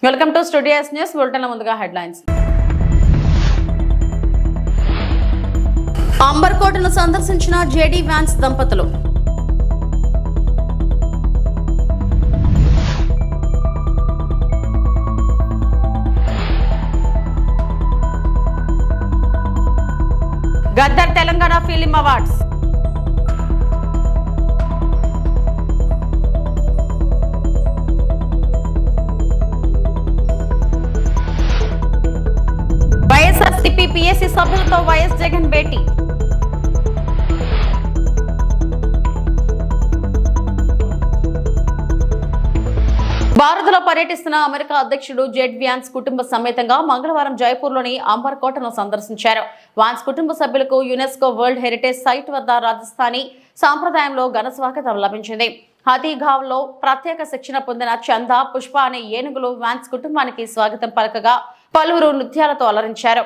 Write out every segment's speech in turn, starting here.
Welcome to studio news bulletin. ముందుగా headlines. అంబర్కోటను సందర్శించిన JD Vance దంపతులు. Gaddar Telangana film awards. YSRCP PSC సభ్యులతో వైఎస్ జగన్ భేటీ. భారత్లో పర్యటిస్తున్న అమెరికా అధ్యక్షుడు జెడ్ వ్యాన్స్ కుటుంబ సమేతంగా మంగళవారం జైపూర్లోని అంబర్ కోటను సందర్శించారు. వాన్స్ కుటుంబ సభ్యులకు యునెస్కో వరల్డ్ హెరిటేజ్ సైట్ వద్ద రాజస్థానీ సాంప్రదాయంలో ఘన స్వాగతం లభించింది. హతీగావ్లో ప్రత్యేక శిక్షణ పొందిన చందా, పుష్ప అనే ఏనుగులు వాన్స్ కుటుంబానికి స్వాగతం పలకగా పలువురు నృత్యాలతో అలరించారు.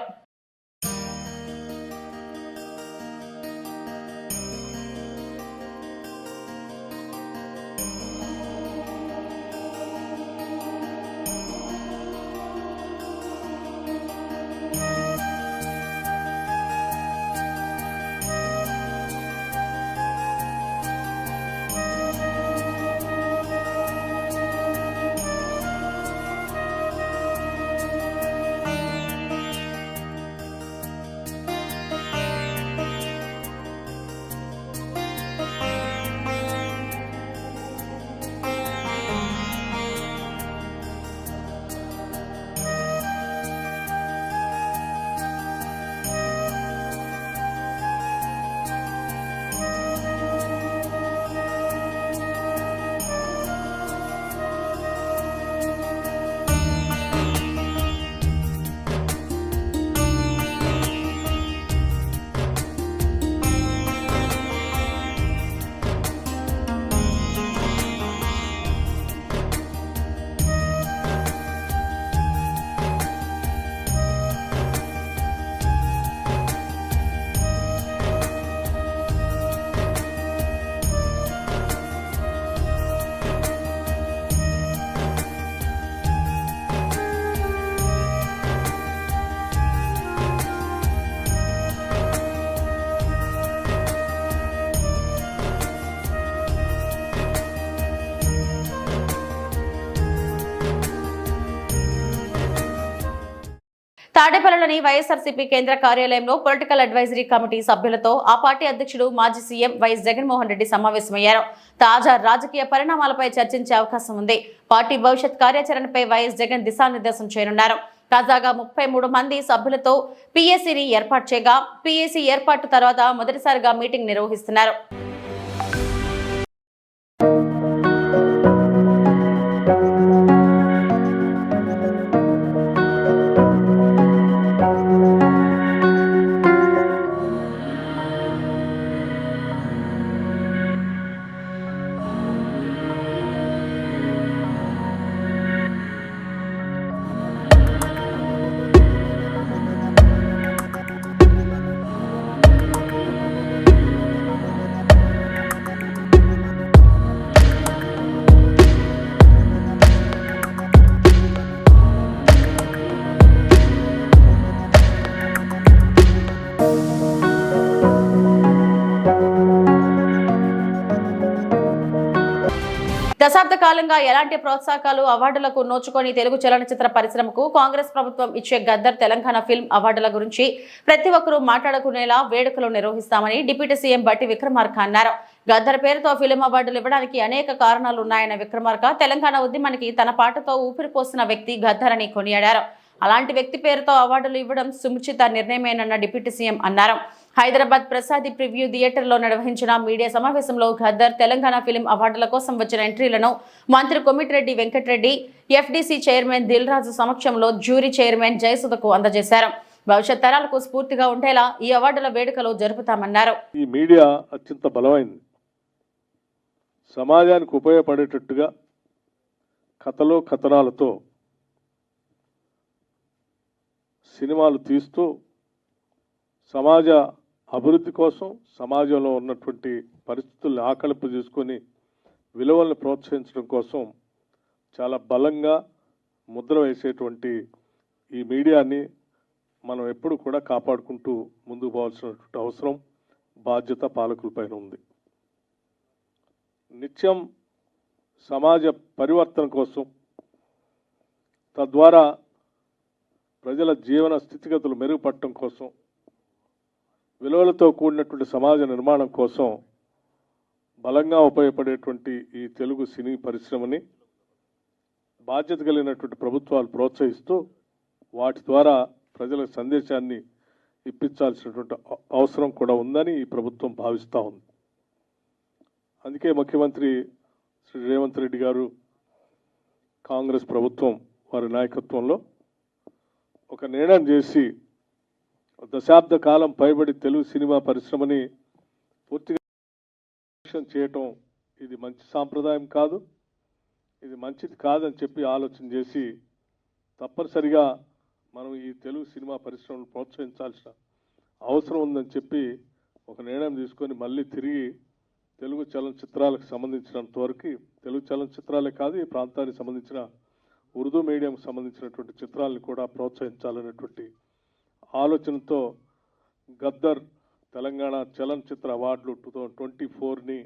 తాడేపల్లిలోని వైఎస్ఆర్సీపీ కేంద్ర కార్యాలయంలో పొలిటికల్ అడ్వైజరీ కమిటీ సభ్యులతో ఆ పార్టీ అధ్యక్షుడు మాజీ సీఎం వైఎస్ జగన్మోహన్ రెడ్డి సమావేశమయ్యారు. తాజా రాజకీయ పరిణామాలపై చర్చించే అవకాశం ఉంది. పార్టీ భవిష్యత్ కార్యాచరణపై వైఎస్ జగన్ దిశానిర్దేశం చేయనున్నారు. తాజాగా 33 మంది సభ్యులతో పీఏసీని ఏర్పాటు చేయగా పీఏసీ ఏర్పాటు తర్వాత మొదటిసారిగా మీటింగ్ నిర్వహిస్తున్నారు. దశాబ్ద కాలంగా ఎలాంటి ప్రోత్సాహకాలు అవార్డులకు నోచుకొని తెలుగు చలనచిత్ర పరిశ్రమకు కాంగ్రెస్ ప్రభుత్వం ఇచ్చే గద్దర్ తెలంగాణ ఫిల్మ్ అవార్డుల గురించి ప్రతి ఒక్కరూ మాట్లాడుకునేలా వేడుకలు నిర్వహిస్తామని డిప్యూటీ సీఎం బట్టి విక్రమార్క అన్నారు. గద్దర్ పేరుతో ఫిల్మ్ అవార్డులు ఇవ్వడానికి అనేక కారణాలు ఉన్నాయన్న విక్రమార్క తెలంగాణ ఉద్యమానికి తన పాటతో ఊపిరిపోసిన వ్యక్తి గద్దర్ అని కొనియాడారు. అలాంటి వ్యక్తి పేరుతో అవార్డులు ఇవ్వడం సుముచిత నిర్ణయమేనన్న డిప్యూటీ సీఎం అన్నారు. హైదరాబాద్ ప్రసాద్ ప్రివ్యూ థియేటర్లో నిర్వహించిన మీడియా సమావేశంలో గద్దర్ తెలంగాణ ఫిలిం అవార్డుల కోసం వచ్చిన ఎంట్రీలను మంత్రి కొమిటిరెడ్డి వెంకటరెడ్డి, ఎఫ్డీసీ చైర్మన్ దిల్ రాజు సమక్షంలో జ్యూరీ చైర్మన్ జయసుధకు అందజేశారు. భవిష్యత్ తరాలకు స్ఫూర్తిగా ఉండేలా ఈ అవార్డుల వేడుకలు జరుపుతామన్నారు. ఈ మీడియా అత్యంత బలమైంది. సమాజానికి ఉపయోగపడేటట్టుగా కథలో కథనాలతో సినిమాలు తీస్తూ సమాజ అభివృద్ధి కోసం సమాజంలో ఉన్నటువంటి పరిస్థితుల్ని ఆకలింపు చేసుకొని విలువలను ప్రోత్సహించడం కోసం చాలా బలంగా ముద్ర వేసేటువంటి ఈ మీడియాని మనం ఎప్పుడు కూడా కాపాడుకుంటూ ముందుకు పోవాల్సినటువంటి అవసరం, బాధ్యత పాలకులపైన ఉంది. నిత్యం సమాజ పరివర్తన కోసం, తద్వారా ప్రజల జీవన స్థితిగతులు మెరుగుపడటం కోసం, విలువలతో కూడినటువంటి సమాజ నిర్మాణం కోసం బలంగా ఉపయోగపడేటువంటి ఈ తెలుగు సినీ పరిశ్రమని బాధ్యత కలిగినటువంటి ప్రభుత్వాలు ప్రోత్సహిస్తూ వాటి ద్వారా ప్రజల సందేశాన్ని ఇప్పించాల్సినటువంటి అవసరం కూడా ఉందని ఈ ప్రభుత్వం భావిస్తూ ఉంది. అందుకే ముఖ్యమంత్రి శ్రీ రేవంత్ రెడ్డి గారు, కాంగ్రెస్ ప్రభుత్వం వారి నాయకత్వంలో ఒక నిర్ణయం చేసి దశాబ్ద కాలం పైబడి తెలుగు సినిమా పరిశ్రమని పూర్తిగా చేయటం ఇది మంచి సాంప్రదాయం కాదు, ఇది మంచిది కాదని చెప్పి ఆలోచన చేసి తప్పనిసరిగా మనం ఈ తెలుగు సినిమా పరిశ్రమను ప్రోత్సహించాల్సిన అవసరం ఉందని చెప్పి ఒక నిర్ణయం తీసుకొని మళ్ళీ తిరిగి తెలుగు చలనచిత్రాలకు సంబంధించినంత వరకు, తెలుగు చలనచిత్రాలే కాదు ఈ ప్రాంతానికి సంబంధించిన ఉర్దూ మీడియంకి సంబంధించినటువంటి చిత్రాలను కూడా ప్రోత్సహించాలనేటువంటి ఆలోచనతో గద్దర్ తెలంగాణ చలనచిత్ర అవార్డులు 2024ని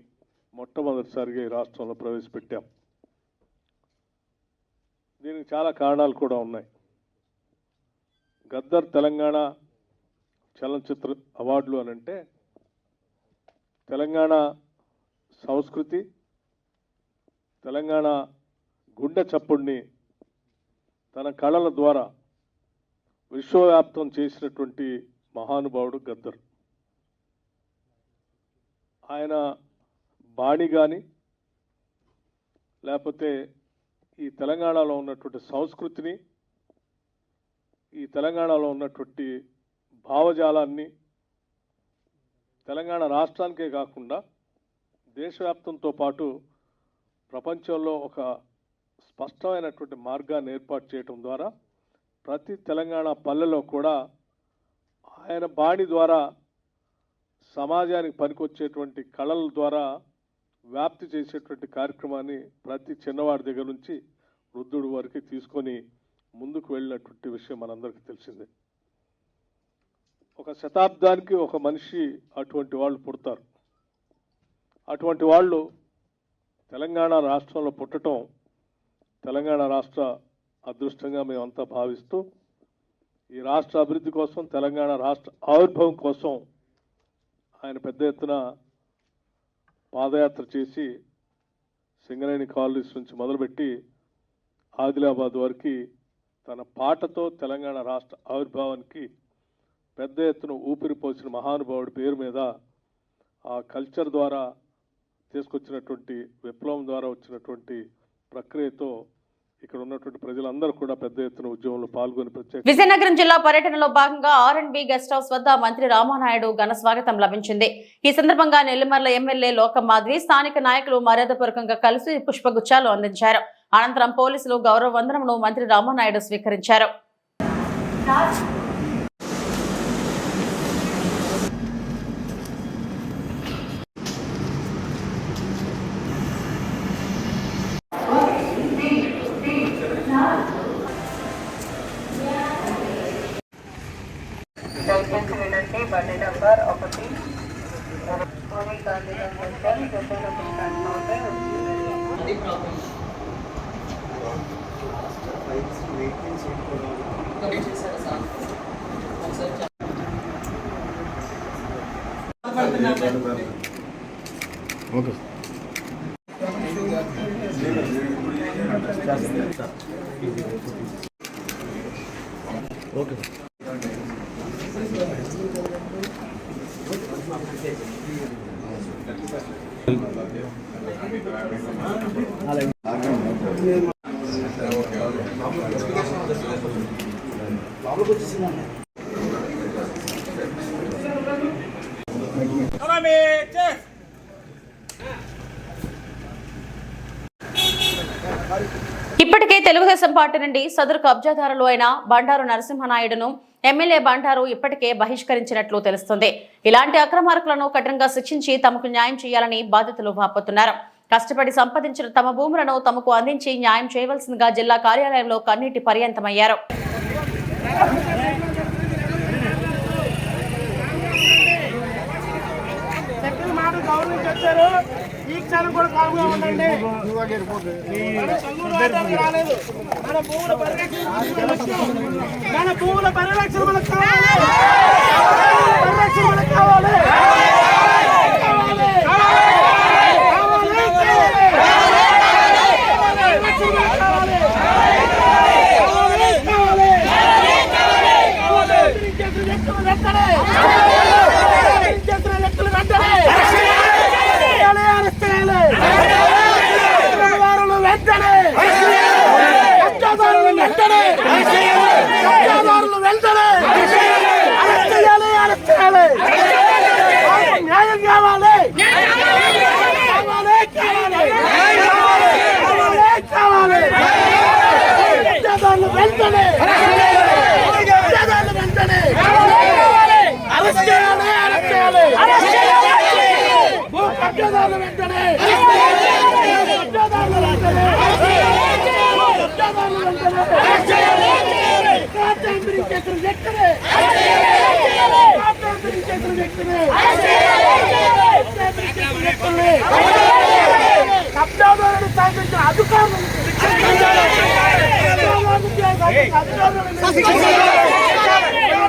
మొట్టమొదటిసారిగా ఈ రాష్ట్రంలో ప్రవేశపెట్టాం. దీనికి చాలా కారణాలు కూడా ఉన్నాయి. గద్దర్ తెలంగాణ చలనచిత్ర అవార్డులు అనంటే తెలంగాణ సంస్కృతి, తెలంగాణ గుండె చప్పుడిని తన కళల ద్వారా విశ్వవ్యాప్తం చేసినటువంటి మహానుభావుడు గద్దర్. ఆయన బాణి కానీ లేకపోతే ఈ తెలంగాణలో ఉన్నటువంటి సంస్కృతిని, ఈ తెలంగాణలో ఉన్నటువంటి భావజాలాన్ని తెలంగాణ రాష్ట్రానికే కాకుండా దేశవ్యాప్తంతో పాటు ప్రపంచంలో ఒక స్పష్టమైనటువంటి మార్గాన్ని ఏర్పాటు చేయడం ద్వారా ప్రతి తెలంగాణ పల్లెలో కూడా ఆయన బాణి ద్వారా సమాజానికి పనికొచ్చేటువంటి కళల ద్వారా వ్యాప్తి చేసేటువంటి కార్యక్రమాన్ని ప్రతి చిన్నవాడి దగ్గర నుంచి వృద్ధుడి వరకు తీసుకొని ముందుకు వెళ్ళినటువంటి విషయం మనందరికీ తెలిసిందే. ఒక శతాబ్దానికి ఒక మనిషి అటువంటి వాళ్ళు పుడతారు. అటువంటి వాళ్ళు తెలంగాణ రాష్ట్రంలో పుట్టడం తెలంగాణ రాష్ట్ర అదృష్టంగా మేమంతా భావిస్తూ ఈ రాష్ట్ర అభివృద్ధి కోసం, తెలంగాణ రాష్ట్ర ఆవిర్భావం కోసం ఆయన పెద్ద ఎత్తున పాదయాత్ర చేసి సింగరేణి కాలనీస్ నుంచి మొదలుపెట్టి ఆదిలాబాద్ వరకు తన పాటతో తెలంగాణ రాష్ట్ర ఆవిర్భావానికి పెద్ద ఎత్తున ఊపిరిపోసిన మహానుభావుడి పేరు మీద ఆ కల్చర్ ద్వారా తీసుకొచ్చినటువంటి విప్లవం ద్వారా వచ్చినటువంటి ప్రక్రియతో ఇక్కడ ఉన్నటువంటి ప్రజలందరూ కూడా పెద్ద ఎత్తున ఉద్యమంలో పాల్గొని ప్రత్యేక విజయనగరం జిల్లా పర్యటనలో భాగంగా R&B గెస్ట్ హౌస్ వద్ద మంత్రి రామానాయుడు ఘన స్వాగతం లభించింది. ఈ సందర్భంగా నెల్లిమర్ల ఎమ్మెల్యే లోకం మాధవి స్థానిక నాయకులు మర్యాదపూర్వకంగా కలిసి పుష్పగుచ్చాలు అందించారు. అనంతరం పోలీసులు గౌరవ వందనమును మంత్రి రామానాయుడు స్వీకరించారు. Birthday number 1 puri Gandhi centre జొన్నల పుస్తకాన్ని ఓకే ఇప్పటికే తెలుగుదేశం పార్టీ నుండి సదరు కబ్జాదారులు అయిన బండారు నరసింహనాయుడును ఎమ్మెల్యే బండారు ఇప్పటికే బహిష్కరించినట్లు తెలుస్తుంది. ఇలాంటి అక్రమార్కులను కఠినంగా శిక్షించి తమకు న్యాయం చేయాలని బాధితులు వాపోతున్నారు. కష్టపడి సంపాదించిన తమ భూములను తమకు అందించి న్యాయం చేయవలసిందిగా జిల్లా కార్యాలయంలో కన్నీటి పర్యంతమయ్యారు. ఈ క్షణం కూడా కావుగా ఉండండి. మన భూముల పరిరక్షణ మనకు కావాలి. పరిరక్షణ మనకు కావాలి. న్యాయం కావాలి. వెంటనే అరెస్ట్ చేయాలి. అరెస్ట్ చేయాలి. భూ కబ్జాదారులు వెంటనే కబ్జాదారులు సాధించిన అధికారులు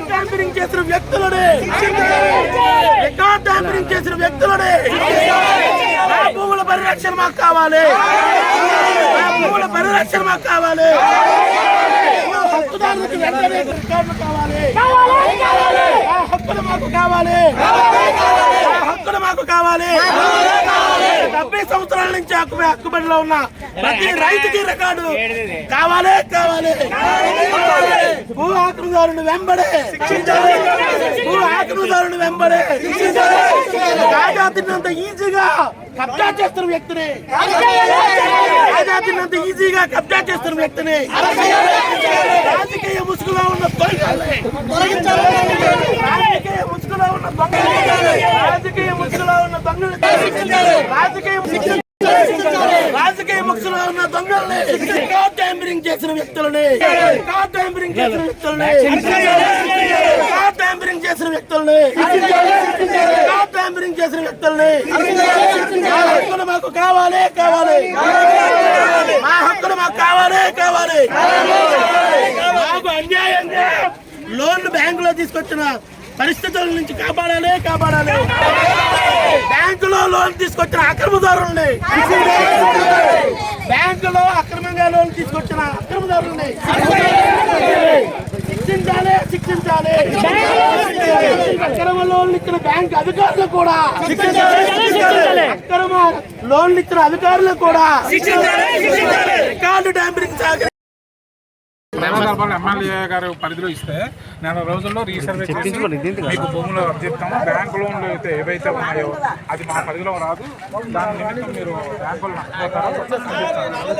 ట్యాంపరింగ్ చేసిన వ్యక్తులని రికార్డ్ ట్యాంపరింగ్ చేసిన వ్యక్తులని భూముల పరిరక్షణ మాకు కావాలి. భూముల పరిరక్షణ మాకు కావాలి. హక్కుదారులకు వెంటనే రికార్డులు కావాలి. హక్కులు మాకు కావాలి. హక్కులు మాకు కావాలి. 70 సంవత్సరాల నుంచి హక్కుబడిలో ఉన్న ప్రతి రైతుకి రికార్డు కావాలి. కావాలి. భూ ఆక్రమణదారుని వెంబడే భూ ఆక్రమణదారుని వెంబడే రాజాతినంత ఈజీగా కబ్జా చేస్తున్న వ్యక్తిని రాజాతినంత ఈజీగా కబ్జా చేస్తున్న వ్యక్తిని రాజకీయ ముసుగులో ఉన్న దొంగల్ని రాజకీయ ముసుగులో ఉన్న దొంగల్ని రాజకీయ ముసుగులో ఉన్న దొంగల్ని రాజకీయ ముసుగులో ఉన్న దొంగల్ని రికార్డ్ ట్యాంపరింగ్ చేసిన వ్యక్తులని రికార్డ్ ట్యాంపరింగ్ చేసిన వ్యక్తులని రికార్డ్ ట్యాంపరింగ్ చేసిన వ్యక్తులని రికార్డ్ ట్యాంపరింగ్ చేసిన వ్యక్తులని మా హక్కులు మాకు కావాలి. కావాలి. మా హక్కులు మాకు కావాలి. కావాలి. మాకు అన్యాయంగా లోన్లు బ్యాంకులో తీసుకొచ్చిన పరిస్థితుల నుంచి కాపాడాలి. కాపాడాలి. బ్యాంకులో లోన్ తీసుకొచ్చిన అక్రమదారుల్ని బ్యాంకులో అక్రమంగా లోన్ తీసుకొచ్చిన అక్రమదారుల్ని శిక్షించాలి. శిక్షించాలి. అక్రమ లోన్లు ఇచ్చిన బ్యాంక్ అధికారులు కూడా అక్రమ లోన్లు ఇచ్చిన అధికారులు కూడా రికార్డు ట్యాంపరింగ్ ఎమ్మెల్యే గారు పరిధిలో ఇస్తే 4 రోజుల్లో రీసర్వే చేసి మీకు భూములు అర్జిస్తాము. బ్యాంకు లోన్లు అయితే ఏవైతే ఉన్నాయో అది మా పరిధిలో రాదు. దాని నిమిత్తం మీరు బ్యాంకులు నష్టపోతారు.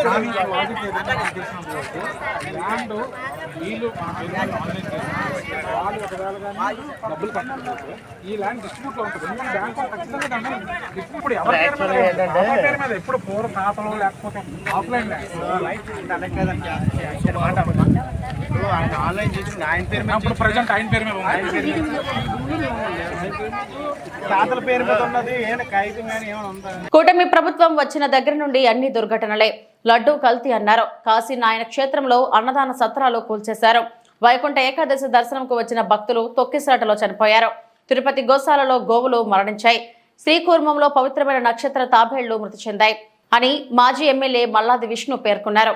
కానీ ఈ వాటికి ఏదైనా చేసినప్పుడు ల్యాండ్ వీళ్ళు మా పేరు ఆన్లైన్ చేసిన వాళ్ళు ఒకవేళ కానీ డబ్బులు కట్టకపోతే ఈ ల్యాండ్ డిస్ట్రిబ్యూట్లో ఉంటుంది. ఎందుకంటే బ్యాంకు ఖచ్చితంగా దాన్ని ఇప్పుడు ఎవరి పేరు మీద ఎప్పుడు పూర్వ ఖాతాలో లేకపోతే ఆఫ్లైన్ ఆన్లైన్ చేసి ఆయన పేరు ఇప్పుడు ప్రజెంట్ ఆయన పేరు మీద తాతల పేరు మీద ఉన్నది కాగితం కానీ ఏమైనా ఉందా? కూటమి ప్రభుత్వం వచ్చిన దగ్గర నుండి అన్ని దుర్ఘటనలే. లడ్డూ కల్తీ అన్నారు. కాశీ నాయన క్షేత్రంలో అన్నదాన సత్రాలు కూల్చేశారు. వైకుంఠ ఏకాదశి దర్శనంకు వచ్చిన భక్తులు తొక్కిసలాటలో చనిపోయారు. తిరుపతి గోశాలలో గోవులు మరణించాయి. శ్రీకూర్మంలో పవిత్రమైన నక్షత్ర తాబేళ్లు మృతి చెందాయి అని మాజీ ఎమ్మెల్యే మల్లాది విష్ణు పేర్కొన్నారు.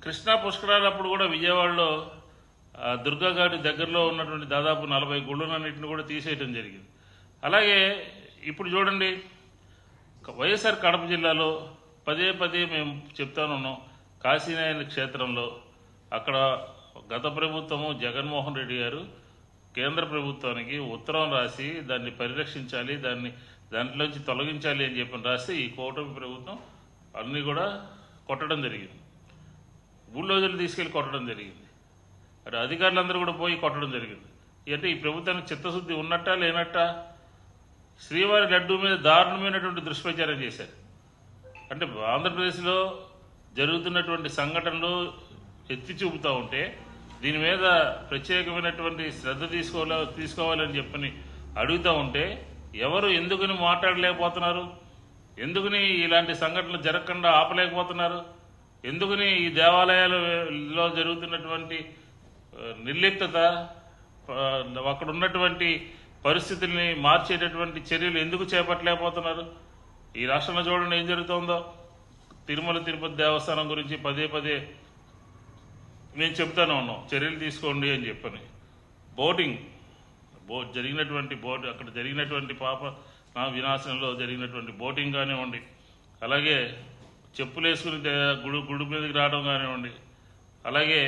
కృష్ణా పుష్కరాలప్పుడు కూడా విజయవాడలో దుర్గాఘాటి దగ్గరలో ఉన్నటువంటి దాదాపు 40 గుళ్ళనన్నింటిని కూడా తీసేయడం జరిగింది. అలాగే ఇప్పుడు చూడండి, వైఎస్ఆర్ కడప జిల్లాలో పదే మేము చెప్తానున్నాం. కాశీనాయన క్షేత్రంలో అక్కడ గత ప్రభుత్వము జగన్మోహన్ రెడ్డి గారు కేంద్ర ప్రభుత్వానికి ఉత్తరం రాసి దాన్ని పరిరక్షించాలి, దాంట్లోంచి తొలగించాలి అని చెప్పి రాస్తే ఈ కూటమి ప్రభుత్వం అన్నీ కూడా కొట్టడం జరిగింది. బుల్డోజర్లు తీసుకెళ్లి కొట్టడం జరిగింది. అటు అధికారులందరూ కూడా పోయి కొట్టడం జరిగింది. అంటే ఈ ప్రభుత్వానికి చిత్తశుద్ధి ఉన్నట్టా లేనట్టా? శ్రీవారి లడ్డూ మీద దారుణమైనటువంటి దుష్ప్రచారం చేశారు. అంటే ఆంధ్రప్రదేశ్లో జరుగుతున్నటువంటి సంఘటనలు ఎత్తి చూపుతూ ఉంటే దీని మీద ప్రత్యేకమైనటువంటి శ్రద్ధ తీసుకోవాలని చెప్పని అడుగుతూ ఉంటే ఎవరు ఎందుకని మాట్లాడలేకపోతున్నారు? ఎందుకని ఇలాంటి సంఘటనలు జరగకుండా ఆపలేకపోతున్నారు? ఎందుకని ఈ దేవాలయాలలో జరుగుతున్నటువంటి నిర్లిప్తత, అక్కడ ఉన్నటువంటి పరిస్థితుల్ని మార్చేటటువంటి చర్యలు ఎందుకు చేపట్టలేకపోతున్నారు? ఈ రాష్ట్రంలో చూడండి ఏం జరుగుతుందో. తిరుమల తిరుపతి దేవస్థానం గురించి పదే పదే మేము చెప్తానే ఉన్నాం, చర్యలు తీసుకోండి అని చెప్పని. అక్కడ జరిగినటువంటి నా వినాశనంలో జరిగినటువంటి బోటింగ్ కానివ్వండి, అలాగే చెప్పులు వేసుకుని గుడి మీదకి రావడం కానివ్వండి, అలాగే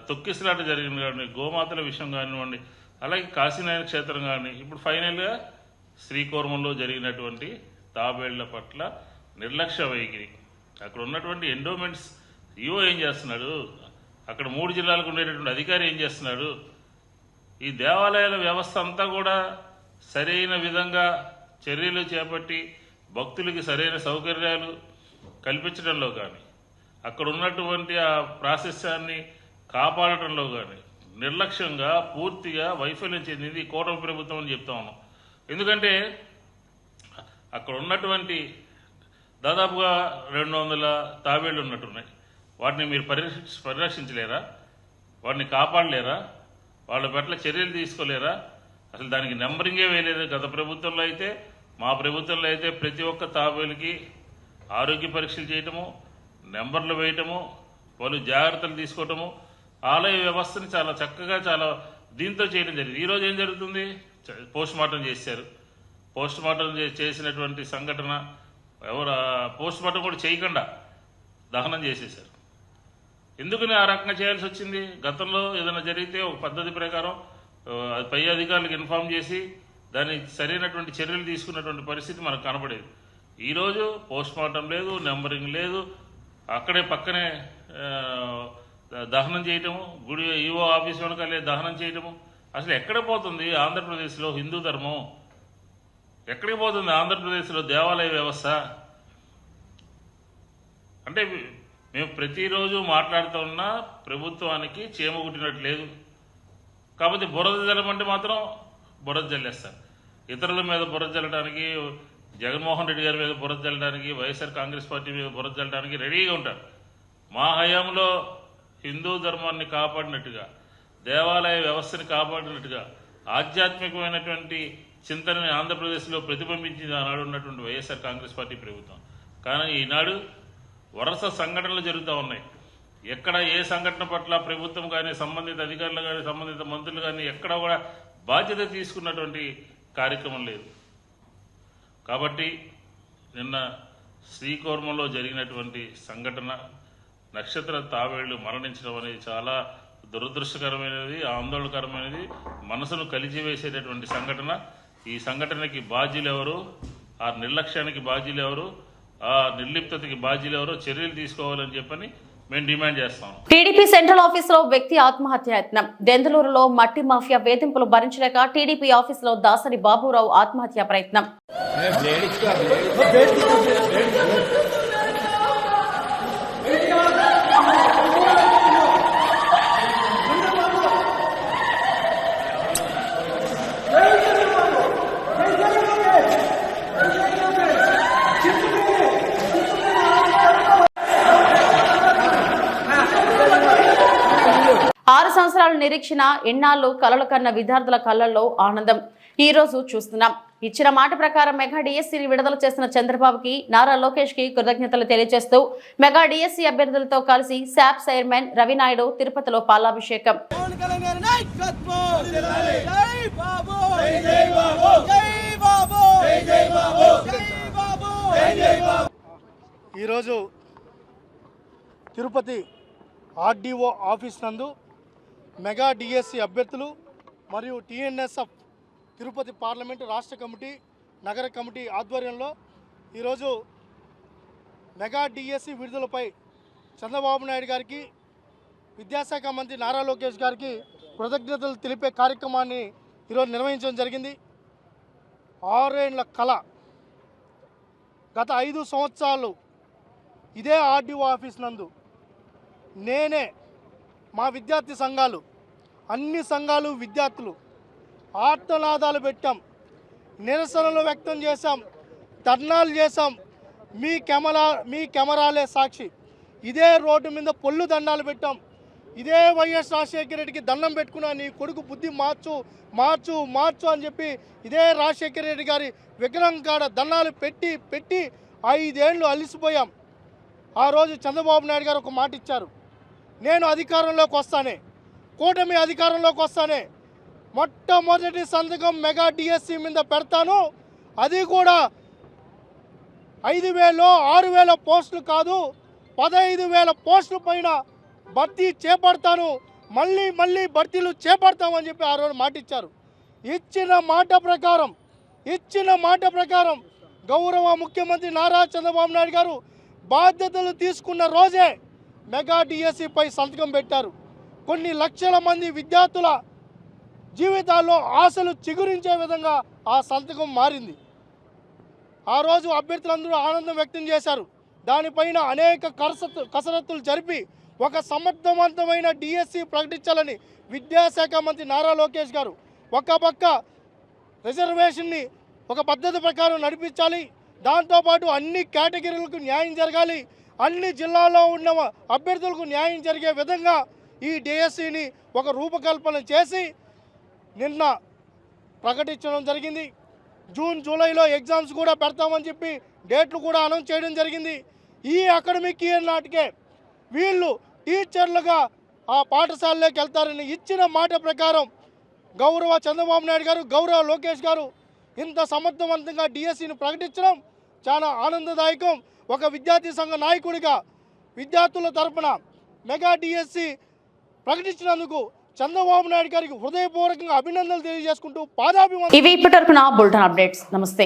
తొక్కిసలాట జరిగింది కానివ్వండి, గోమాతల విషయం కానివ్వండి, అలాగే కాశీనారాయణ క్షేత్రం కానీ, ఇప్పుడు ఫైనల్గా శ్రీకూర్మంలో జరిగినటువంటి తాబేళ్ల పట్ల నిర్లక్ష్య వైఖరి. అక్కడ ఉన్నటువంటి ఎండోమెంట్స్ ఈఓ ఏం చేస్తున్నాడు? అక్కడ 3 జిల్లాలకు ఉండేటటువంటి అధికారి ఏం చేస్తున్నాడు? ఈ దేవాలయాల వ్యవస్థ అంతా కూడా సరైన విధంగా చర్యలు చేపట్టి భక్తులకి సరైన సౌకర్యాలు కల్పించడంలో కానీ, అక్కడ ఉన్నటువంటి ఆ ప్రాశస్యాన్ని కాపాడటంలో కానీ నిర్లక్ష్యంగా పూర్తిగా వైఫల్యం చెందింది ఈ కూటమి ప్రభుత్వం అని చెప్తా ఉన్నాం. ఎందుకంటే అక్కడ ఉన్నటువంటి దాదాపుగా 200 తాబేళ్లు ఉన్నట్టున్నాయి. వాటిని మీరు పరిరక్షించలేరా? వాటిని కాపాడలేరా? వాళ్ళ పట్ల చర్యలు తీసుకోలేరా? అసలు దానికి నెంబరింగే వేయలేదు. గత ప్రభుత్వంలో అయితే, మా ప్రభుత్వంలో అయితే ప్రతి ఒక్క తాబేలుకి ఆరోగ్య పరీక్షలు చేయటము, నెంబర్లు వేయటము, పలు జాగ్రత్తలు తీసుకోవటము, ఆలయ వ్యవస్థని చాలా చక్కగా చాలా దీంతో చేయడం జరిగింది. ఈరోజు ఏం జరుగుతుంది? పోస్ట్ మార్టం చేశారు. పోస్ట్ మార్టం చేసినటువంటి సంఘటన పోస్ట్ మార్టం కూడా చేయకుండా దహనం చేసేశారు. ఎందుకని ఆ రకంగా చేయాల్సి వచ్చింది? గతంలో ఏదైనా జరిగితే ఒక పద్ధతి ప్రకారం పై అధికారులకు ఇన్ఫార్మ్ చేసి దాన్ని సరైనటువంటి చర్యలు తీసుకున్నటువంటి పరిస్థితి మనకు కనపడేది. ఈరోజు పోస్ట్ మార్టం లేదు, నెంబరింగ్ లేదు, అక్కడే పక్కనే దహనం చేయటము, గుడి ఈవో ఆఫీస్ వెనకాలే దహనం చేయటము. అసలు ఎక్కడ పోతుంది ఆంధ్రప్రదేశ్లో హిందూ ధర్మం? ఎక్కడికి పోతుంది ఆంధ్రప్రదేశ్లో దేవాలయ వ్యవస్థ? అంటే మేము ప్రతిరోజు మాట్లాడుతూ ఉన్నా ప్రభుత్వానికి చీమ కుట్టినట్టు లేదు. కాబట్టి బురద జల్లమంటే మాత్రం బురద జల్లేస్తారు. ఇతరుల మీద బురద జల్లడానికి, జగన్మోహన్ రెడ్డి గారి మీద బురద జల్లడానికి, వైఎస్ఆర్ కాంగ్రెస్ పార్టీ మీద బురద జల్లడానికి రెడీగా ఉంటారు. మా హయాంలో హిందూ ధర్మాన్ని కాపాడినట్టుగా, దేవాలయ వ్యవస్థని కాపాడినట్టుగా ఆధ్యాత్మికమైనటువంటి చింతనని ఆంధ్రప్రదేశ్లో ప్రతిబింబించింది ఆనాడు ఉన్నటువంటి వైఎస్ఆర్ కాంగ్రెస్ పార్టీ ప్రభుత్వం. కానీ ఈనాడు వరుస సంఘటనలు జరుగుతూ ఉన్నాయి. ఎక్కడ ఏ సంఘటన పట్ల ప్రభుత్వం కానీ, సంబంధిత అధికారులు కానీ, సంబంధిత మంత్రులు కానీ ఎక్కడ కూడా బాధ్యత తీసుకున్నటువంటి కార్యక్రమం లేదు. కాబట్టి నిన్న శ్రీకూర్మంలో జరిగినటువంటి సంఘటన, నక్షత్ర తాబేళ్లు మరణించడం అనేది చాలా దురదృష్టకరమైనది, ఆందోళనకరమైనది, మనసును కలిచివేసేటటువంటి సంఘటన. ఈ సంఘటనకి బాధ్యులు ఎవరు? ఆ నిర్లక్ష్యానికి బాధ్యులు ఎవరు? ఆ నిర్లిప్తతకి బాధ్యులు ఎవరో చర్యలు తీసుకోవాలని చెప్పని మేము డిమాండ్ చేస్తాం. టీడీపీ సెంట్రల్ ఆఫీస్ లో వ్యక్తి ఆత్మహత్యాయత్నం. దెందులూరులో మట్టి మాఫియా వేధింపులు భరించలేక టీడీపీ ఆఫీస్ లో దాసరి బాబురావు ఆత్మహత్యా ప్రయత్నం. సంవత్సరాల నిరీక్షణ, ఎన్నాళ్ళు కలలు కన్న విద్యార్థుల కళ్లలో ఆనందం ఈ రోజు చూస్తున్నాం. ఇచ్చిన మాట ప్రకారం మెగా డిఎస్సీని విడుదల చేసిన చంద్రబాబుకి, నారా లోకేష్ కి కృతజ్ఞతలు తెలియజేస్తూ మెగా డిఎస్సీ అభ్యర్థులతో కలిసి శాప్ చైర్మన్ రవినాయుడు తిరుపతిలో పాలాభిషేకం. ఈరోజు తిరుపతి ఆర్డీఓ ఆఫీస్ నందు మెగా డిఎస్సీ అభ్యర్థులు మరియు టీఎన్ఎస్ఎఫ్ తిరుపతి పార్లమెంటు రాష్ట్ర కమిటీ, నగర కమిటీ ఆధ్వర్యంలో ఈరోజు మెగా డిఎస్సీ విడుదలపై చంద్రబాబు నాయుడు గారికి, విద్యాశాఖ మంత్రి నారా లోకేష్ గారికి కృతజ్ఞతలు తెలిపే కార్యక్రమాన్ని ఈరోజు నిర్వహించడం జరిగింది. 6 ఏళ్ల కళ, గత 5 సంవత్సరాలు ఇదే ఆర్డీఓ ఆఫీస్ నందు నేనే మా విద్యార్థి సంఘాలు అన్ని సంఘాలు విద్యార్థులు ఆర్తనాదాలు పెట్టాం, నిరసనలు వ్యక్తం చేశాం, ధర్నాలు చేశాం. మీ కెమెరాలే సాక్షి. ఇదే రోడ్డు మీద పొల్లు దండాలు పెట్టాం. ఇదే వైఎస్ రాజశేఖర రెడ్డికి దండం పెట్టుకున్నా, నీ కొడుకు బుద్ధి మార్చు మార్చు మార్చు అని చెప్పి ఇదే రాజశేఖర రెడ్డి గారి విగ్రహం కాడ దండాలు పెట్టి 5 ఏళ్ళు అలిసిపోయాం. ఆ రోజు చంద్రబాబు నాయుడు గారు ఒక మాట ఇచ్చారు, నేను అధికారంలోకి వస్తానే, కూటమి అధికారంలోకి వస్తానే మొట్టమొదటి సంతకం మెగా డిఎస్సి మీద పెడతాను, అది కూడా 5,000 6,000 పోస్టులు కాదు 15,000 పోస్టుల పైన భర్తీ చేపడతాను, మళ్ళీ భర్తీలు చేపడతామని చెప్పి ఆ రోజు మాట ఇచ్చారు. ఇచ్చిన మాట ప్రకారం గౌరవ ముఖ్యమంత్రి నారా చంద్రబాబు నాయుడు గారు బాధ్యతలు తీసుకున్న రోజే మెగా డిఎస్సిపై సంతకం పెట్టారు. కొన్ని లక్షల మంది విద్యార్థుల జీవితాల్లో ఆశలు చిగురించే విధంగా ఆ సంతకం మారింది. ఆ రోజు అభ్యర్థులందరూ ఆనందం వ్యక్తం చేశారు. దానిపైన అనేక కసరత్తులు జరిపి ఒక సమర్థవంతమైన డిఎస్సి ప్రకటించాలని విద్యాశాఖ మంత్రి నారా లోకేష్ గారు ఒక పక్క రిజర్వేషన్ని ఒక పద్ధతి ప్రకారం నడిపించాలి, దాంతోపాటు అన్ని కేటగిరీలకు న్యాయం జరగాలి, అన్ని జిల్లాల్లో ఉన్న అభ్యర్థులకు న్యాయం జరిగే విధంగా ఈ డిఎస్సిని ఒక రూపకల్పన చేసి నిన్న ప్రకటించడం జరిగింది. జూన్ జూలైలో ఎగ్జామ్స్ కూడా పెడతామని చెప్పి డేట్లు కూడా అనౌన్స్ చేయడం జరిగింది. ఈ అకాడమిక్ ఇయర్ నాటికే వీళ్ళు టీచర్లుగా ఆ పాఠశాలలోకి వెళ్తారని ఇచ్చిన మాట ప్రకారం గౌరవ చంద్రబాబు నాయుడు గారు, గౌరవ లోకేష్ గారు ఇంత సమర్థవంతంగా డిఎస్సిని ప్రకటించడం చాలా ఆనందదాయకం. ఒక విద్యార్థి సంఘ నాయకుడిగా విద్యార్థుల తరపున మెగా డిఎస్సి ప్రకటించినందుకు చంద్రబాబు నాయుడు గారికి హృదయపూర్వకంగా అభినందనలు తెలియజేసుకుంటూ పాదాభివందనం. ఇవి ఇప్పటివరకు నా బులెటిన్ అప్డేట్స్. నమస్తే.